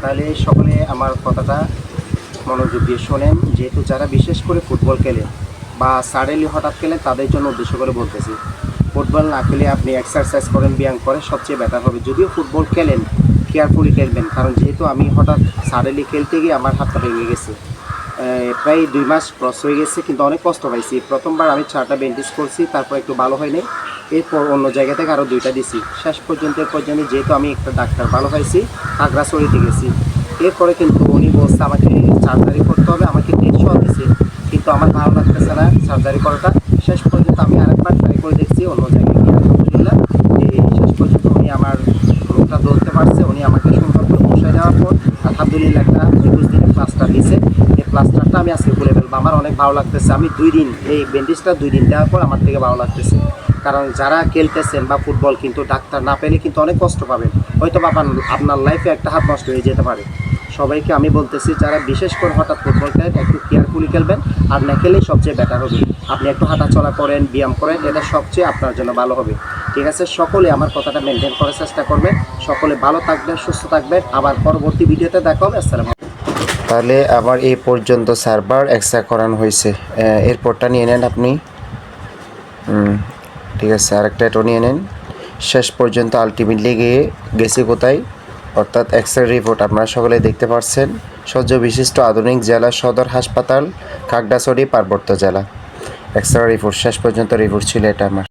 তাহলে সকলে আমার কথাটা মনোযোগ দিয়ে শোনেন। যেহেতু যারা বিশেষ করে ফুটবল খেলে বা সাডেনলি হঠাৎ খেলেন তাদের জন্য উদ্দেশ্য করে বলতেছি, ফুটবল না খেলে আপনি এক্সারসাইজ করেন, ব্যায়াম করেন, সবচেয়ে বেটার হবে। যদিও ফুটবল খেলেন কেয়ারফুলি খেলবেন, কারণ যেহেতু আমি হঠাৎ সাডেনলি খেলতে গিয়ে আমার হাতটা ভেঙে গেছে। প্রায় 2 মাস ক্রস হয়ে গেছে, কিন্তু অনেক কষ্ট পাইছি। প্রথমবার আমি 4টা ব্যান্ডেজ করছি, তারপর একটু ভালো হয়নি, এরপর অন্য জায়গা থেকে আরও 2টা দিছি। শেষ পর্যন্ত যেহেতু আমি একটা ডাক্তার ভালো পাইছি, খাগড়াছড়িতে গেছি। এরপরে কিন্তু উনি বলছে আমাকে সার্জারি করতে হবে, আমাকে ডেটসও দিছে, কিন্তু আমার ভালো লাগতেছে না সার্জারি করাটা। শেষ পর্যন্ত আমি আরেকবার ট্রাই করে দেখছি অন্য জায়গায় গিয়ে, আলহামদুলিল্লাহ শেষ পর্যন্ত উনি আমার রোগটা ধরতে পারছে। উনি আমাকে সুন্দর করে বসায় দেওয়ার পর আলহামদুলিল্লাহ একটা 21 দিনের প্লাস্টার দিয়েছে। এই প্লাস্টারটা আমি আজকে খুলে ফেলবো, আমার অনেক ভালো লাগতেছে। আমি 2 দিন এই ব্যান্ডেজটা 2 দিন দেওয়ার পর আমার থেকে ভালো লাগতেছে। কারণ যারা খেলতেছেন বা ফুটবল, কিন্তু ডাক্তার না পেলে কিন্তু অনেক কষ্ট পাবেন, হয়তো বা আপনার লাইফে একটা হাত নষ্ট হয়ে যেতে পারে। সবাইকে আমি বলতেছি, যারা বিশেষ করে হঠাৎ ফুটবল খেলেন একটু কেয়ারফুলি খেলবেন, আর না খেলেই সবচেয়ে বেটার হবে। আপনি একটু হাঁটাচলা করেন, ব্যায়াম করেন, এটা সবচেয়ে আপনার জন্য ভালো হবে। ঠিক আছে, সকলে আমার কথাটা মেনটেন করার চেষ্টা করবেন। সকলে ভালো থাকবেন, সুস্থ থাকবেন। আবার পরবর্তী ভিডিওতে দেখা হবে। আসসালামু আলাইকুম। তাহলে আমার এই পর্যন্ত সার্ভার এক্সট্রা করানো হয়েছে, এরপরটা নিয়ে নেন আপনি। ঠিক আছে, আরেকটা এটাও নিয়ে নেন। শেষ পর্যন্ত আলটিমেটলি গেছি কোথায়, অর্থাৎ এক্সরে রিপোর্ট আপনারা সকলে দেখতে পাচ্ছেন। সহ্য বিশিষ্ট আধুনিক জেলা সদর হাসপাতাল, খাগড়াছড়ি, পার্বত্য জেলা। এক্সরে রিপোর্ট শেষ পর্যন্ত রিপোর্ট ছিল এটা আমার।